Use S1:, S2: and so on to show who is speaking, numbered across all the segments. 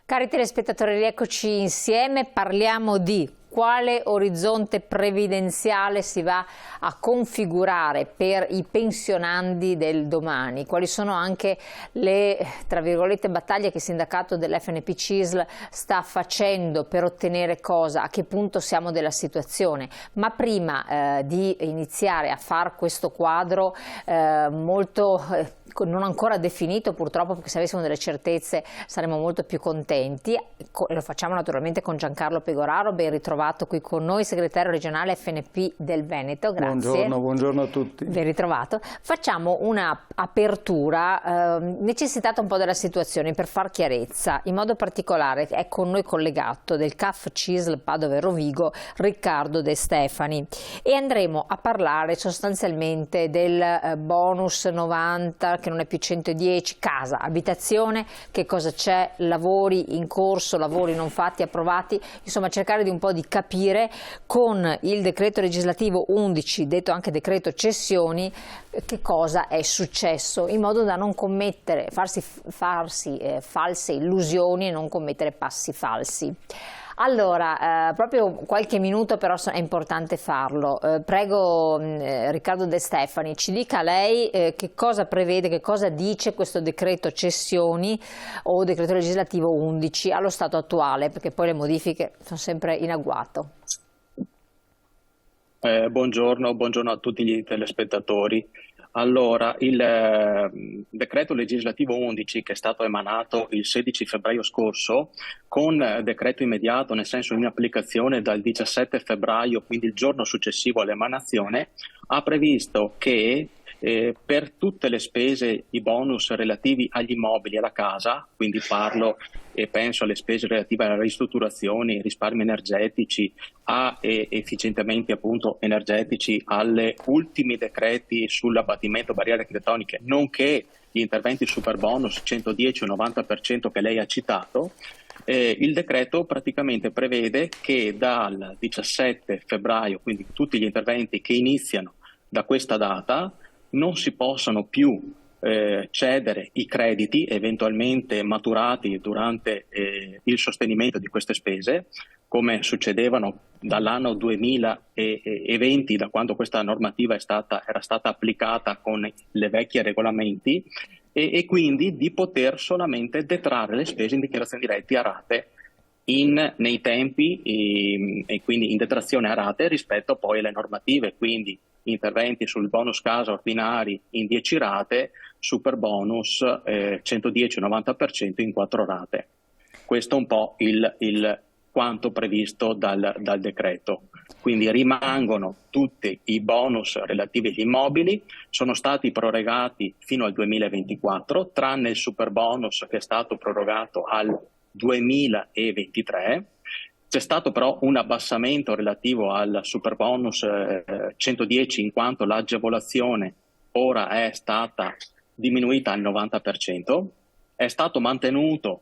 S1: Cari telespettatori, rieccoci insieme, parliamo di quale orizzonte previdenziale si va a configurare per i pensionandi del domani, quali sono anche le, tra virgolette, battaglie che il sindacato dell'FNP CISL sta facendo per ottenere cosa, a che punto siamo della situazione. Ma prima di iniziare a far questo quadro molto non ancora definito purtroppo, perché se avessimo delle certezze saremmo molto più contenti, lo facciamo naturalmente con Giancarlo Pegoraro, ben ritrovato qui con noi, segretario regionale FNP del Veneto. Grazie.
S2: Buongiorno a tutti.
S1: Ben ritrovato. Facciamo una apertura necessitata un po' della situazione per far chiarezza. In modo particolare è con noi collegato del CAF CISL Padova e Rovigo Riccardo De Stefani e andremo a parlare sostanzialmente del bonus 90 che non è più 110, casa, abitazione, che cosa c'è, lavori in corso, lavori non fatti, approvati, insomma cercare di un po' di capire con il decreto legislativo 11, detto anche decreto cessioni, che cosa è successo, in modo da non commettere, farsi false illusioni e non commettere passi falsi. Allora, proprio qualche minuto però è importante farlo. Prego Riccardo De Stefani, ci dica lei che cosa prevede, che cosa dice questo decreto cessioni o decreto legislativo 11 allo stato attuale, perché poi le modifiche sono sempre in agguato.
S3: Buongiorno a tutti gli telespettatori. Allora, il decreto legislativo 11 che è stato emanato il 16 febbraio scorso, con decreto immediato, nel senso in applicazione dal 17 febbraio, quindi il giorno successivo all'emanazione, ha previsto che per tutte le spese, i bonus relativi agli immobili, alla casa, quindi parlo e penso alle spese relative alle ristrutturazioni, risparmi energetici, a efficientamenti appunto energetici, alle ultimi decreti sull'abbattimento barriere architettoniche, nonché gli interventi super bonus 110 o 90% che lei ha citato. Il decreto praticamente prevede che dal 17 febbraio, quindi tutti gli interventi che iniziano da questa data, non si possano più cedere i crediti eventualmente maturati durante il sostenimento di queste spese, come succedevano dall'anno 2020, da quando questa normativa era stata applicata con le vecchie regolamenti, e quindi di poter solamente detrarre le spese in dichiarazione diretta a rate nei tempi e quindi in detrazione a rate rispetto poi alle normative, quindi interventi sul bonus casa ordinari in 10 rate, super bonus 110-90% in 4 rate. Questo è un po' il quanto previsto dal decreto. Quindi rimangono tutti i bonus relativi agli immobili, sono stati prorogati fino al 2024, tranne il super bonus che è stato prorogato al 2023. C'è stato però un abbassamento relativo al super bonus 110, in quanto l'agevolazione ora è stata diminuita al 90%, è stato mantenuto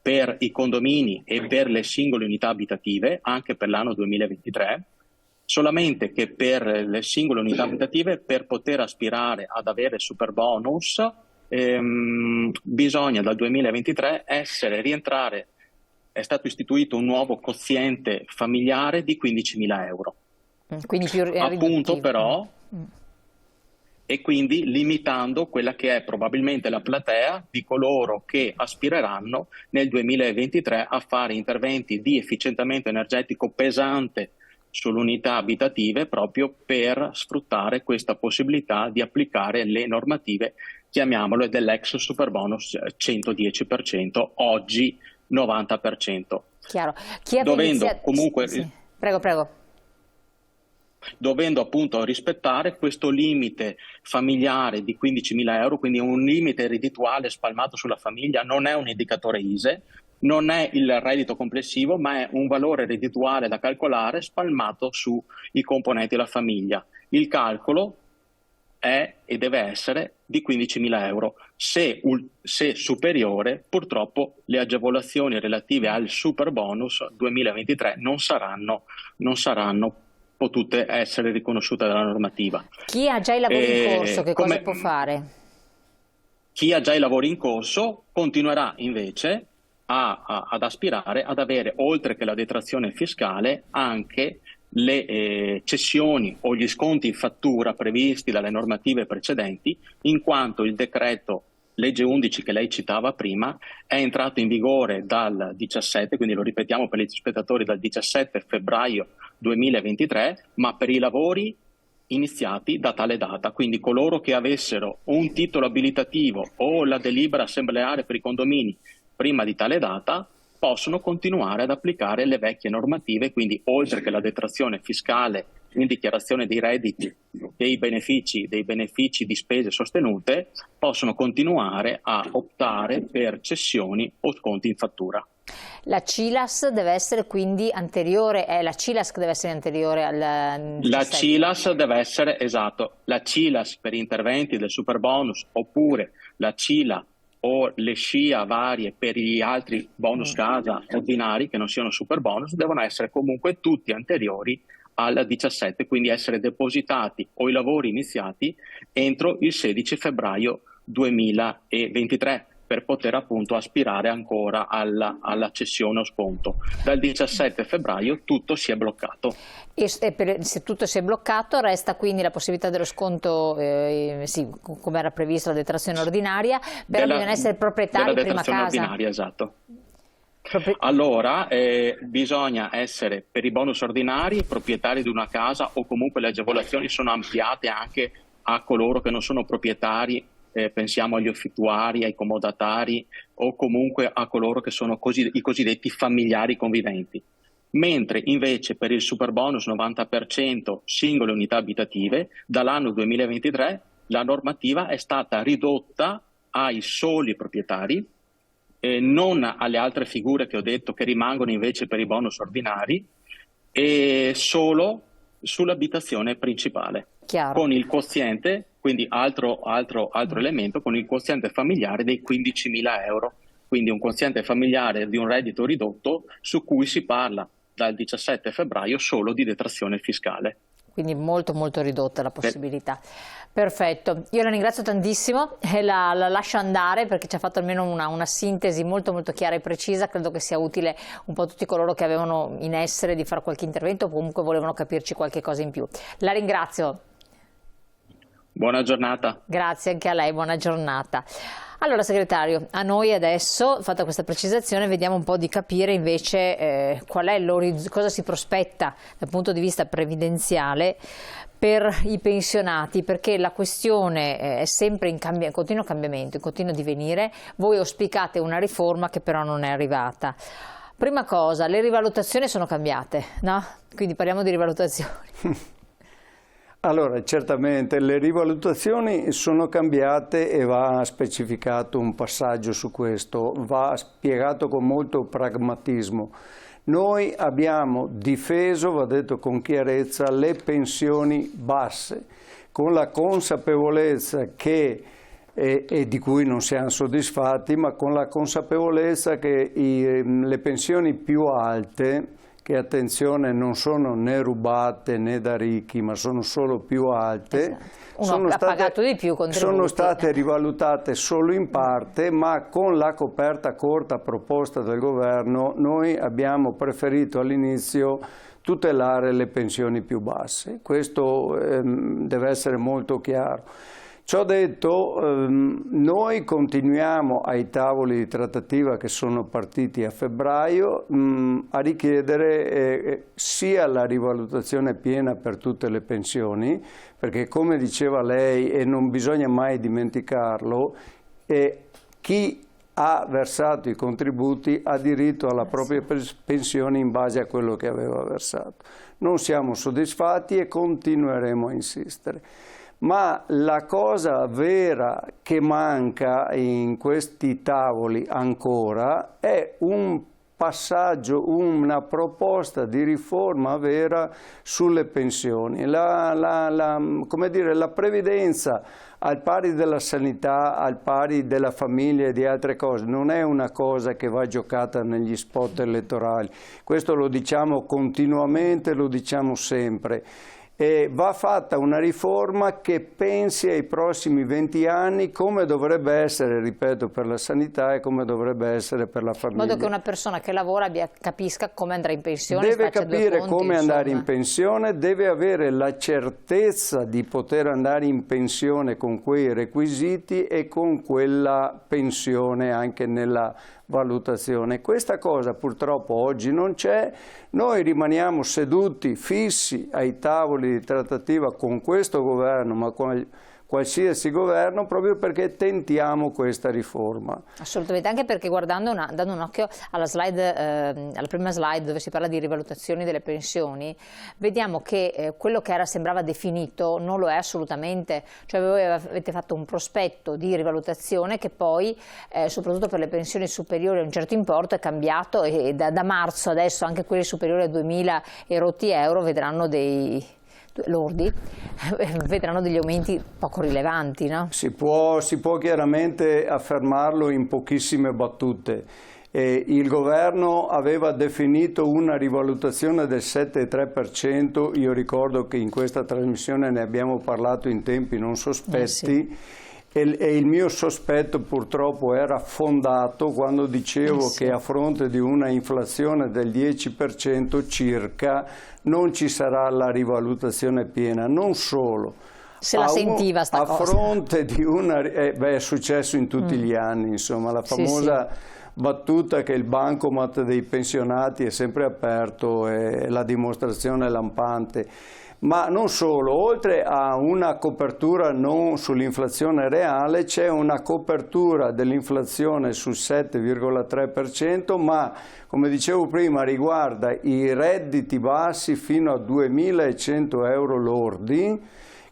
S3: per i condomini e per le singole unità abitative anche per l'anno 2023, solamente che per le singole unità abitative, per poter aspirare ad avere il super bonus, bisogna dal 2023 rientrare. È stato istituito un nuovo quoziente familiare di 15.000 euro.
S1: Quindi più
S3: appunto però, e quindi limitando quella che è probabilmente la platea di coloro che aspireranno nel 2023 a fare interventi di efficientamento energetico pesante sulle unità abitative, proprio per sfruttare questa possibilità di applicare le normative, chiamiamole, dell'ex superbonus 110%, oggi 90%.
S1: Chiaro. Chi
S3: dovendo comunque
S1: sì. Prego.
S3: Dovendo appunto rispettare questo limite familiare di 15.000 euro, quindi un limite reddituale spalmato sulla famiglia, non è un indicatore ISEE, non è il reddito complessivo, ma è un valore reddituale da calcolare spalmato sui componenti della famiglia. Il calcolo è e deve essere di 15.000 euro. Se superiore, purtroppo le agevolazioni relative al super bonus 2023 non saranno potute essere riconosciute dalla normativa.
S1: Chi ha già i lavori in corso, che cosa può fare?
S3: Chi ha già i lavori in corso continuerà invece ad aspirare ad avere, oltre che la detrazione fiscale, anche le cessioni o gli sconti in fattura previsti dalle normative precedenti, in quanto il decreto legge 11 che lei citava prima è entrato in vigore dal 17, quindi lo ripetiamo per gli spettatori, dal 17 febbraio 2023, ma per i lavori iniziati da tale data. Quindi coloro che avessero un titolo abilitativo o la delibera assembleare per i condomini prima di tale data possono continuare ad applicare le vecchie normative, quindi oltre che la detrazione fiscale in dichiarazione dei redditi dei benefici di spese sostenute, possono continuare a optare per cessioni o sconti in fattura.
S1: La CILAS deve essere quindi anteriore, la CILAS deve essere anteriore al 17.
S3: La CILAS deve essere, esatto, la CILAS per interventi del superbonus oppure la CILA o le SCIA varie per gli altri bonus casa ordinari che non siano superbonus devono essere comunque tutti anteriori al 17, quindi essere depositati o i lavori iniziati entro il 16 febbraio 2023 per poter appunto aspirare ancora alla cessione o sconto. Dal 17 febbraio tutto si è bloccato.
S1: Se tutto si è bloccato resta quindi la possibilità dello sconto, sì, come era previsto la detrazione ordinaria, però bisogna essere proprietari
S3: della
S1: prima
S3: detrazione
S1: casa.
S3: Ordinaria, esatto. Allora bisogna essere per i bonus ordinari proprietari di una casa o comunque le agevolazioni sono ampliate anche a coloro che non sono proprietari, pensiamo agli affittuari, ai comodatari o comunque a coloro che sono i cosiddetti familiari conviventi. Mentre invece per il superbonus 90% singole unità abitative dall'anno 2023 la normativa è stata ridotta ai soli proprietari, non alle altre figure che ho detto che rimangono invece per i bonus ordinari, e solo sull'abitazione principale.
S1: Chiaro.
S3: Con il quoziente, quindi altro elemento, con il quoziente familiare dei 15.000 euro, quindi un quoziente familiare di un reddito ridotto su cui si parla dal 17 febbraio solo di detrazione fiscale.
S1: Quindi molto molto ridotta la possibilità. Perfetto, io la ringrazio tantissimo e la lascio andare perché ci ha fatto almeno una sintesi molto molto chiara e precisa. Credo che sia utile un po' a tutti coloro che avevano in essere di fare qualche intervento o comunque volevano capirci qualche cosa in più. La ringrazio.
S3: Buona giornata.
S1: Grazie anche a lei, buona giornata. Allora segretario, a noi adesso, fatta questa precisazione, vediamo un po' di capire invece qual è cosa si prospetta dal punto di vista previdenziale per i pensionati, perché la questione è sempre in continuo cambiamento, in continuo divenire. Voi auspicate una riforma che però non è arrivata. Prima cosa, le rivalutazioni sono cambiate, no? Quindi parliamo di rivalutazioni.
S2: Allora, certamente le rivalutazioni sono cambiate e va specificato un passaggio su questo, va spiegato con molto pragmatismo. Noi abbiamo difeso, va detto con chiarezza, le pensioni basse, con la consapevolezza che, e di cui non siamo soddisfatti, ma con la consapevolezza che le pensioni più alte, che attenzione non sono né rubate né da ricchi ma sono solo più alte,
S1: esatto.
S2: sono state rivalutate solo in parte, ma con la coperta corta proposta del governo noi abbiamo preferito all'inizio tutelare le pensioni più basse. Questo deve essere molto chiaro. Ciò detto, noi continuiamo ai tavoli di trattativa che sono partiti a febbraio a richiedere sia la rivalutazione piena per tutte le pensioni, perché come diceva lei, e non bisogna mai dimenticarlo, chi ha versato i contributi ha diritto alla propria pensione in base a quello che aveva versato. Non siamo soddisfatti e continueremo a insistere. Ma la cosa vera che manca in questi tavoli ancora è un passaggio, una proposta di riforma vera sulle pensioni. Come dire, la previdenza al pari della sanità, al pari della famiglia e di altre cose, non è una cosa che va giocata negli spot elettorali. Questo lo diciamo continuamente, lo diciamo sempre. E va fatta una riforma che pensi ai prossimi 20 anni come dovrebbe essere, ripeto, per la sanità e come dovrebbe essere per la famiglia.
S1: In modo che una persona che lavora capisca come andrà in pensione.
S2: Deve capire come andare in pensione, deve avere la certezza di poter andare in pensione con quei requisiti e con quella pensione anche nella valutazione. Questa cosa purtroppo oggi non c'è, noi rimaniamo seduti, fissi ai tavoli di trattativa con questo governo, ma con qualsiasi governo, proprio perché tentiamo questa riforma.
S1: Assolutamente, anche perché dando un occhio alla prima slide dove si parla di rivalutazioni delle pensioni, vediamo che quello che sembrava definito non lo è assolutamente, cioè voi avete fatto un prospetto di rivalutazione che poi, soprattutto per le pensioni superiori a un certo importo, è cambiato e da marzo adesso anche quelli superiori a 2.000 e rotti euro vedranno vedranno degli aumenti poco rilevanti, no? Si può
S2: chiaramente affermarlo in pochissime battute. Il governo aveva definito una rivalutazione del 7,3%, io ricordo che in questa trasmissione ne abbiamo parlato in tempi non sospetti, sì. E il mio sospetto purtroppo era fondato quando dicevo che a fronte di una inflazione del 10% circa non ci sarà la rivalutazione piena. Non solo.
S1: Se la sentiva sta cosa.
S2: A fronte di una... è successo in tutti gli anni, insomma, la famosa battuta che il bancomat dei pensionati è sempre aperto è la dimostrazione lampante. Ma non solo, oltre a una copertura non sull'inflazione reale, c'è una copertura dell'inflazione sul 7,3%, ma come dicevo prima riguarda i redditi bassi fino a 2.100 euro lordi,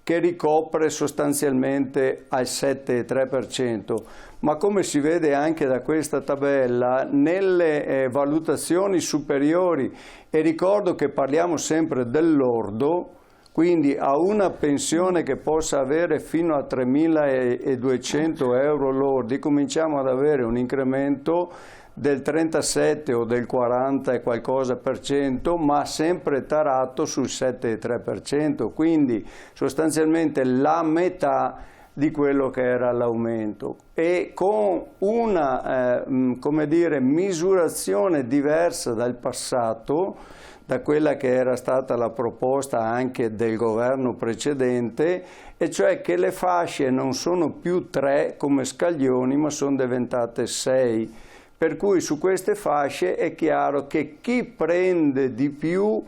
S2: che ricopre sostanzialmente al 7,3%. Ma come si vede anche da questa tabella, nelle valutazioni superiori, e ricordo che parliamo sempre del lordo, quindi a una pensione che possa avere fino a 3.200 euro lordi, cominciamo ad avere un incremento del 37 o del 40 e qualcosa per cento, ma sempre tarato sul 7,3%, quindi sostanzialmente la metà di quello che era l'aumento, e con una come dire, misurazione diversa dal passato, da quella che era stata la proposta anche del governo precedente, e cioè che le fasce non sono più 3 come scaglioni, ma sono diventate 6. Per cui su queste fasce è chiaro che chi prende di più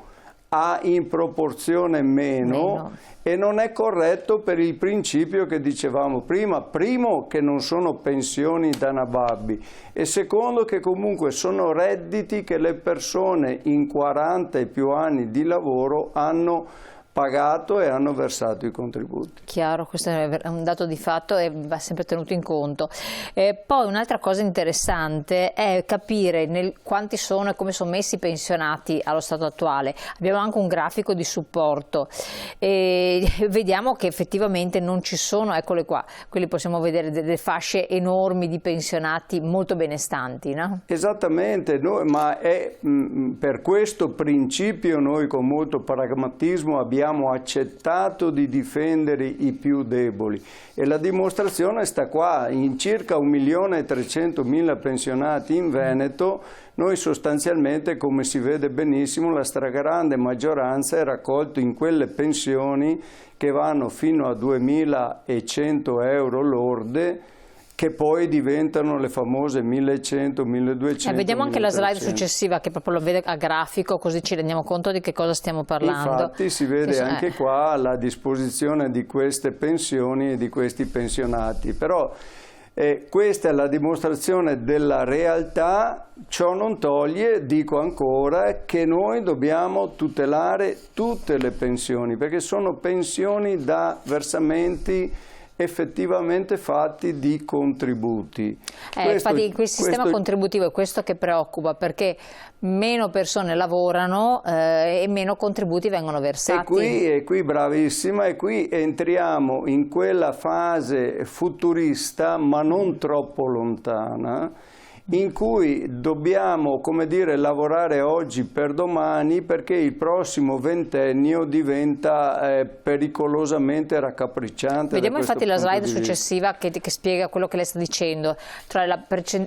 S2: ha in proporzione meno. E non è corretto per il principio che dicevamo prima, primo che non sono pensioni da nababbi e secondo che comunque sono redditi che le persone in 40 e più anni di lavoro hanno pagato e hanno versato i contributi.
S1: Chiaro, questo è un dato di fatto e va sempre tenuto in conto. Poi un'altra cosa interessante è capire quanti sono e come sono messi i pensionati allo stato attuale. Abbiamo anche un grafico di supporto e vediamo che effettivamente non ci sono, eccole qua, quelli possiamo vedere delle fasce enormi di pensionati molto benestanti, no?
S2: Esattamente, ma è per questo principio noi con molto pragmatismo abbiamo accettato di difendere i più deboli e la dimostrazione sta qua: in circa 1.300.000 pensionati in Veneto noi sostanzialmente, come si vede benissimo, la stragrande maggioranza è raccolta in quelle pensioni che vanno fino a 2.100 euro lorde, che poi diventano le famose 1.100, 1.200.
S1: Vediamo anche
S2: 1.300.
S1: La slide successiva che proprio lo vede a grafico, così ci rendiamo conto di che cosa stiamo parlando.
S2: Infatti si vede anche qua la disposizione di queste pensioni e di questi pensionati. Però questa è la dimostrazione della realtà, ciò non toglie, dico ancora, che noi dobbiamo tutelare tutte le pensioni, perché sono pensioni da versamenti effettivamente fatti di contributi.
S1: Infatti il sistema contributivo è questo che preoccupa, perché meno persone lavorano e meno contributi vengono versati.
S2: E qui bravissima, e qui entriamo in quella fase futurista ma non troppo lontana in cui dobbiamo, come dire, lavorare oggi per domani, perché il prossimo ventennio diventa pericolosamente raccapricciante.
S1: Vediamo infatti la slide successiva che spiega quello che lei sta dicendo, cioè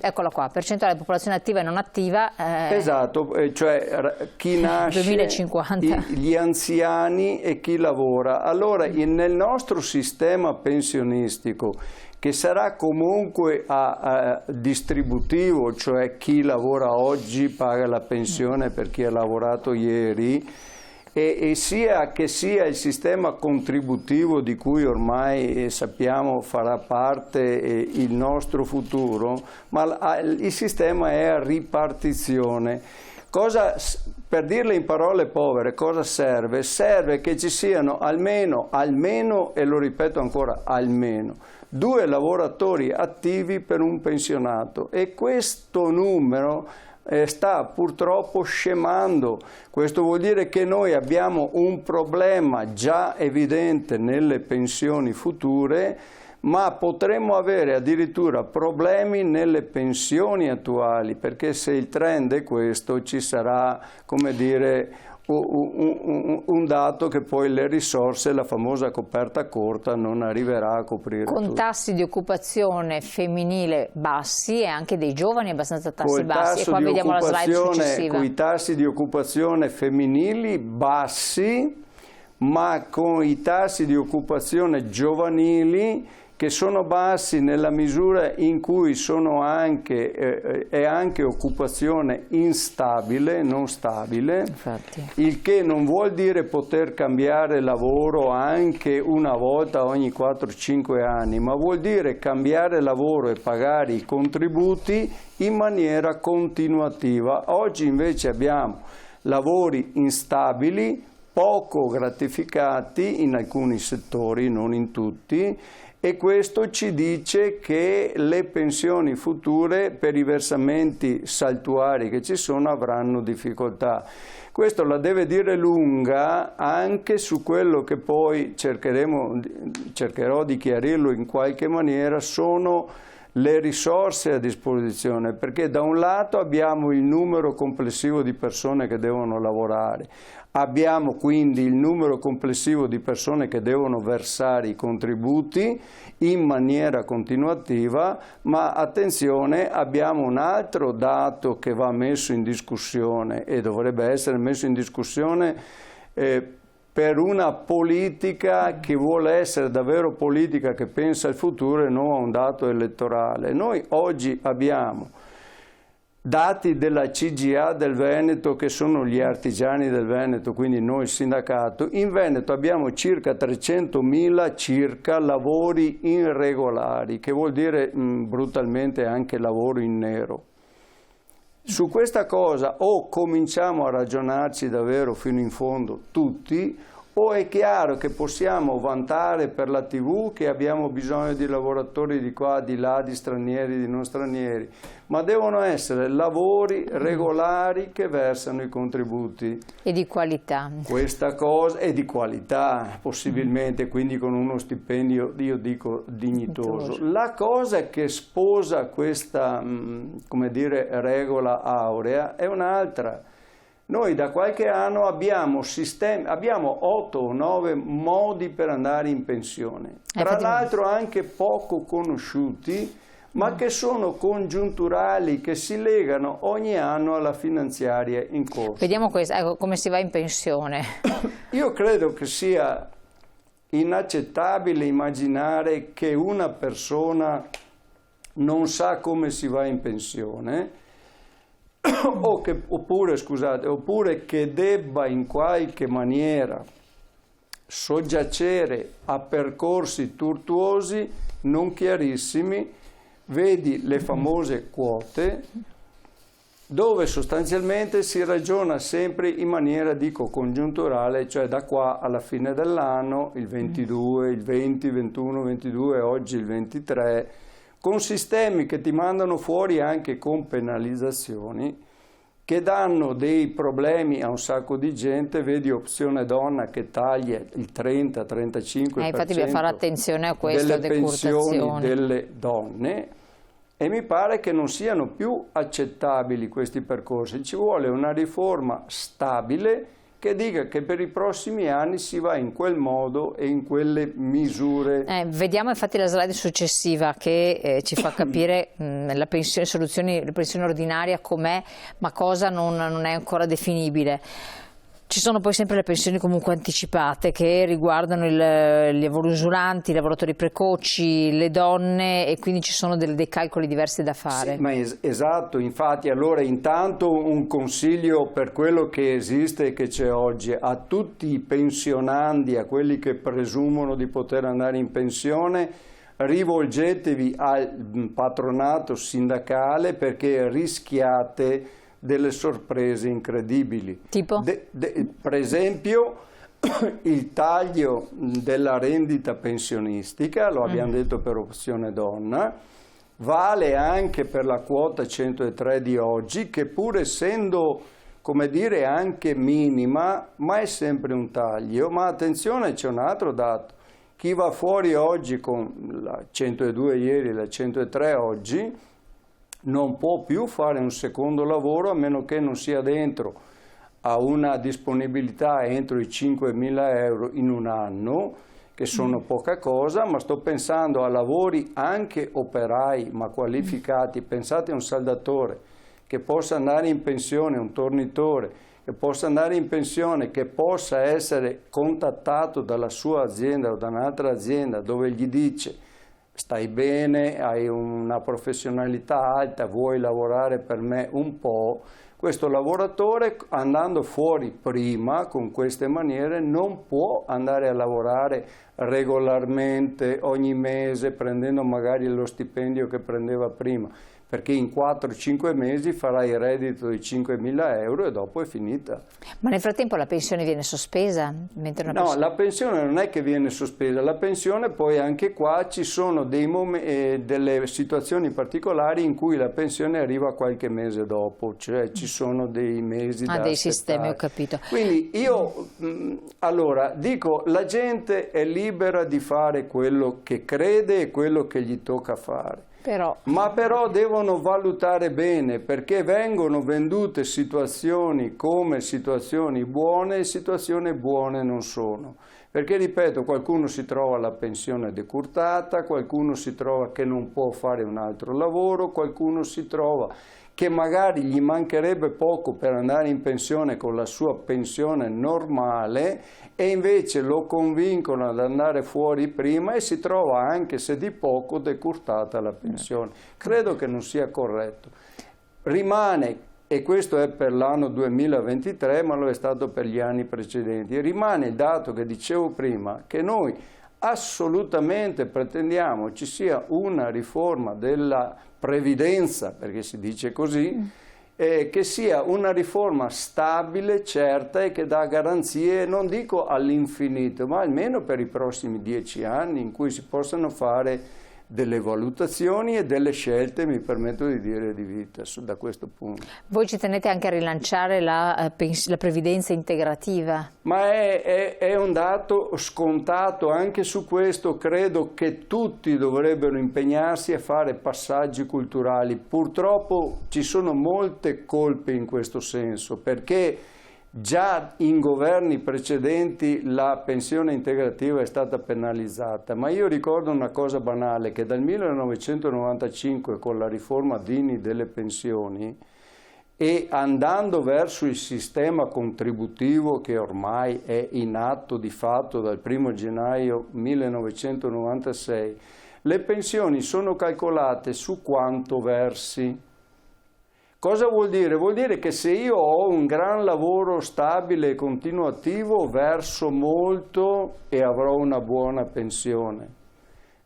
S1: eccola qua, percentuale di popolazione attiva e non attiva.
S2: Esatto, cioè chi nasce,
S1: 2050.
S2: Gli anziani e chi lavora. Allora nel nostro sistema pensionistico, che sarà comunque distributivo, cioè chi lavora oggi paga la pensione per chi ha lavorato ieri, e sia che sia il sistema contributivo di cui ormai sappiamo farà parte il nostro futuro, ma il sistema è a ripartizione. Per dirle in parole povere, cosa serve? Serve che ci siano almeno, e lo ripeto ancora, almeno 2 lavoratori attivi per un pensionato, e questo numero sta purtroppo scemando. Questo vuol dire che noi abbiamo un problema già evidente nelle pensioni future, ma potremmo avere addirittura problemi nelle pensioni attuali, perché se il trend è questo ci sarà, come dire, un dato che poi le risorse, la famosa coperta corta, non arriverà a coprire
S1: con
S2: tutto.
S1: Tassi di occupazione femminile bassi e anche dei giovani abbastanza bassi, e qua vediamo la slide successiva.
S2: Con i tassi di occupazione femminili bassi, ma con i tassi di occupazione giovanili che sono bassi nella misura in cui è anche occupazione instabile, non stabile. Infatti. Il che non vuol dire poter cambiare lavoro anche una volta ogni 4-5 anni, ma vuol dire cambiare lavoro e pagare i contributi in maniera continuativa. Oggi invece abbiamo lavori instabili, poco gratificati in alcuni settori, non in tutti, e questo ci dice che le pensioni future, per i versamenti saltuari che ci sono, avranno difficoltà. Questo la deve dire lunga anche su quello che poi cercherò di chiarirlo in qualche maniera, sono le risorse a disposizione, perché da un lato abbiamo il numero complessivo di persone che devono lavorare, abbiamo quindi il numero complessivo di persone che devono versare i contributi in maniera continuativa, ma attenzione, abbiamo un altro dato che va messo in discussione e dovrebbe essere messo in discussione per una politica che vuole essere davvero politica, che pensa al futuro e non a un dato elettorale. Noi oggi abbiamo dati della CGA del Veneto, che sono gli artigiani del Veneto, quindi noi il sindacato. In Veneto abbiamo circa 300.000 lavori irregolari, che vuol dire brutalmente anche lavoro in nero. Su questa cosa o cominciamo a ragionarci davvero fino in fondo tutti, o è chiaro che possiamo vantare per la TV che abbiamo bisogno di lavoratori di qua, di là, di stranieri, di non stranieri, ma devono essere lavori regolari che versano i contributi.
S1: E di qualità. Questa
S2: cosa è di qualità, possibilmente, quindi con uno stipendio, io dico, dignitoso. La cosa che sposa questa, come dire, regola aurea è un'altra. Noi da qualche anno abbiamo 8 o 9 modi per andare in pensione, tra l'altro anche poco conosciuti, ma che sono congiunturali, che si legano ogni anno alla finanziaria in corso.
S1: Vediamo questo, ecco, come si va in pensione.
S2: Io credo che sia inaccettabile immaginare che una persona non sa come si va in pensione, oppure che debba in qualche maniera soggiacere a percorsi tortuosi non chiarissimi. Vedi le famose quote, dove sostanzialmente si ragiona sempre in maniera, dico, congiunturale, cioè da qua alla fine dell'anno, il 22, il 20, 21, 22, oggi il 23, con sistemi che ti mandano fuori anche con penalizzazioni, che danno dei problemi a un sacco di gente. Vedi Opzione Donna che taglia il 30-35%
S1: infatti bisogna fare attenzione a questo,
S2: delle pensioni delle donne, e mi pare che non siano più accettabili questi percorsi. Ci vuole una riforma stabile che dica che per i prossimi anni si va in quel modo e in quelle misure.
S1: Vediamo infatti la slide successiva che ci fa capire la pensione ordinaria com'è, ma cosa non è ancora definibile. Ci sono poi sempre le pensioni comunque anticipate che riguardano gli usulanti, i lavoratori precoci, le donne, e quindi ci sono dei calcoli diversi da fare.
S2: Sì, ma esatto, infatti allora intanto un consiglio per quello che esiste e che c'è oggi a tutti i pensionandi, a quelli che presumono di poter andare in pensione: rivolgetevi al patronato sindacale perché rischiate delle sorprese incredibili.
S1: Tipo?
S2: Per esempio il taglio della rendita pensionistica, lo abbiamo detto per Opzione Donna, vale anche per la quota 103 di oggi, che pur essendo, come dire, anche minima, ma è sempre un taglio. Ma attenzione, c'è un altro dato: chi va fuori oggi con la 102 ieri, la 103 oggi, non può più fare un secondo lavoro a meno che non sia dentro a una disponibilità entro i 5.000 euro in un anno, che sono poca cosa, ma sto pensando a lavori anche operai ma qualificati. Pensate a un saldatore che possa andare in pensione, un tornitore che possa andare in pensione, che possa essere contattato dalla sua azienda o da un'altra azienda dove gli dice: stai bene, hai una professionalità alta, vuoi lavorare per me un po'? Questo lavoratore, andando fuori prima con queste maniere, non può andare a lavorare regolarmente ogni mese prendendo magari lo stipendio che prendeva prima, perché in 4-5 mesi farà il reddito di 5.000 euro e dopo è finita.
S1: Ma nel frattempo la pensione viene sospesa?
S2: No, la pensione non è che viene sospesa, la pensione poi anche qua ci sono delle situazioni particolari in cui la pensione arriva qualche mese dopo, cioè ci sono dei mesi da
S1: dei
S2: aspettare.
S1: sistemi, ho capito.
S2: Quindi io allora dico, la gente è libera di fare quello che crede e quello che gli tocca fare. Ma però devono valutare bene, perché vengono vendute situazioni come situazioni buone e situazioni buone non sono. Perché, ripeto, qualcuno si trova la pensione decurtata, qualcuno si trova che non può fare un altro lavoro, qualcuno si trova che magari gli mancherebbe poco per andare in pensione con la sua pensione normale e invece lo convincono ad andare fuori prima e si trova, anche se di poco, decurtata la pensione. Credo che non sia corretto. Rimane, e questo è per l'anno 2023, ma lo è stato per gli anni precedenti, rimane il dato che dicevo prima, che noi assolutamente pretendiamo ci sia una riforma della previdenza, perché si dice così, che sia una riforma stabile, certa e che dà garanzie, non dico all'infinito, ma almeno per i prossimi 10 anni, in cui si possano fare delle valutazioni e delle scelte, mi permetto di dire, di vita da questo punto.
S1: Voi ci tenete anche a rilanciare la previdenza integrativa?
S2: Ma è un dato scontato, anche su questo credo che tutti dovrebbero impegnarsi a fare passaggi culturali. Purtroppo ci sono molte colpe in questo senso, perché già in governi precedenti la pensione integrativa è stata penalizzata, ma io ricordo una cosa banale, che dal 1995 con la riforma Dini delle pensioni e andando verso il sistema contributivo che ormai è in atto di fatto dal 1° gennaio 1996, le pensioni sono calcolate su quanto versi. Cosa vuol dire? Vuol dire che se io ho un gran lavoro stabile e continuativo, verso molto e avrò una buona pensione.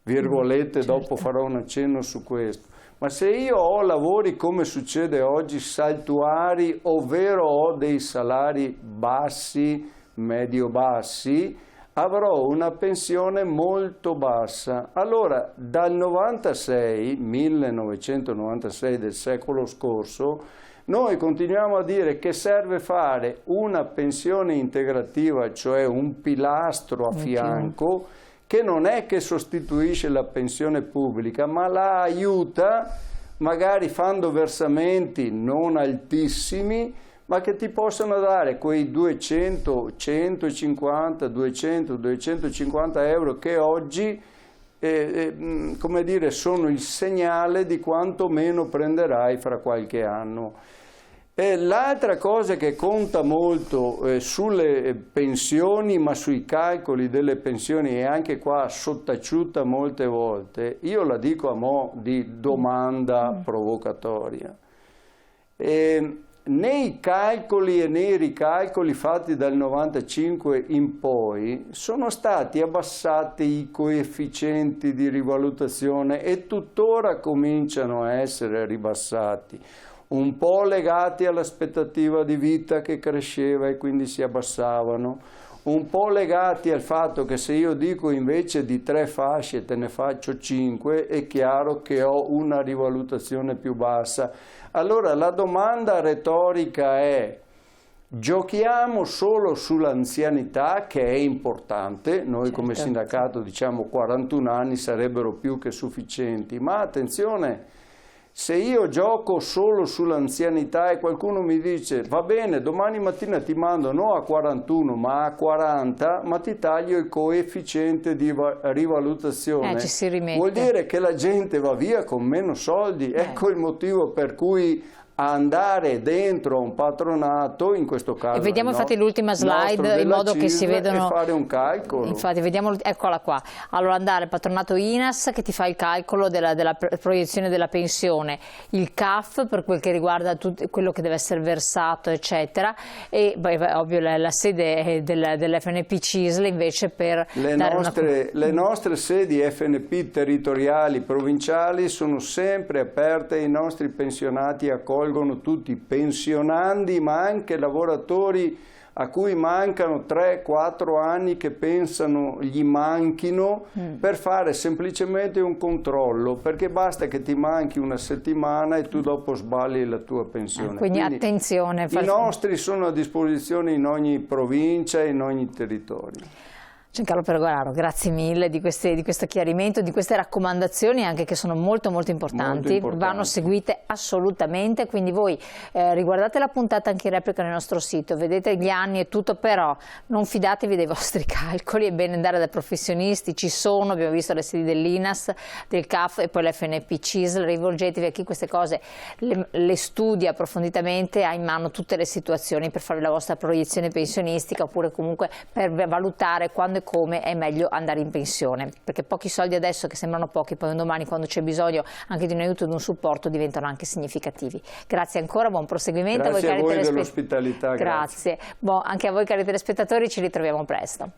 S2: Virgolette, certo. Dopo farò un accenno su questo. Ma se io ho lavori, come succede oggi, saltuari, ovvero ho dei salari bassi, medio-bassi, avrò una pensione molto bassa. Allora, dal 1996 del secolo scorso, noi continuiamo a dire che serve fare una pensione integrativa, cioè un pilastro a fianco, che non è che sostituisce la pensione pubblica, ma la aiuta magari fanno versamenti non altissimi, ma che ti possono dare quei 200, 150, 200, 250 euro che oggi come dire, sono il segnale di quanto meno prenderai fra qualche anno. L'altra cosa che conta molto sulle pensioni, ma sui calcoli delle pensioni, e anche qua sottaciuta molte volte, io la dico a mo' di domanda provocatoria. Nei calcoli e nei ricalcoli fatti dal 95 in poi sono stati abbassati i coefficienti di rivalutazione e tuttora cominciano a essere ribassati, un po' legati all'aspettativa di vita che cresceva e quindi si abbassavano, un po' legati al fatto che se io dico invece di 3 fasce te ne faccio 5, è chiaro che ho una rivalutazione più bassa. Allora la domanda retorica è: giochiamo solo sull'anzianità, che è importante, noi come sindacato diciamo 41 anni sarebbero più che sufficienti, ma attenzione, se io gioco solo sull'anzianità e qualcuno mi dice va bene, domani mattina ti mando non a 41 ma a 40, ma ti taglio il coefficiente di rivalutazione,
S1: ci si rimette.
S2: Vuol dire che la gente va via con meno soldi. Ecco il motivo per cui andare dentro un patronato, in questo caso
S1: e vediamo infatti l'ultima slide in modo che si vedono,
S2: e fare un calcolo.
S1: Infatti vediamo, eccola qua. Allora andare al patronato INAS che ti fa il calcolo della proiezione della pensione, il CAF per quel che riguarda tutto quello che deve essere versato eccetera, e ovvio la sede dell'FNP CISL invece per
S2: le nostre sedi FNP territoriali provinciali sono sempre aperte, i nostri pensionati accolgono tutti pensionandi ma anche lavoratori a cui mancano 3-4 anni che pensano gli manchino per fare semplicemente un controllo, perché basta che ti manchi una settimana e tu dopo sbagli la tua pensione.
S1: Quindi attenzione.
S2: I nostri sono a disposizione in ogni provincia e in ogni territorio.
S1: Giancarlo Perogonaro, grazie mille di questo chiarimento, di queste raccomandazioni anche che sono molto importanti, vanno seguite assolutamente, quindi voi riguardate la puntata anche in replica nel nostro sito, vedete gli anni e tutto, però non fidatevi dei vostri calcoli, è bene andare dai professionisti, ci sono, abbiamo visto le sedi dell'INAS, del CAF e poi l'FNP CISL, rivolgetevi a chi queste cose le studia approfonditamente, ha in mano tutte le situazioni per fare la vostra proiezione pensionistica oppure comunque per valutare quando e come è meglio andare in pensione, perché pochi soldi adesso che sembrano pochi, poi un domani quando c'è bisogno anche di un aiuto e di un supporto diventano anche significativi. Grazie ancora, buon proseguimento.
S2: Grazie a voi dell'ospitalità.
S1: Grazie. Anche a voi cari telespettatori, ci ritroviamo presto.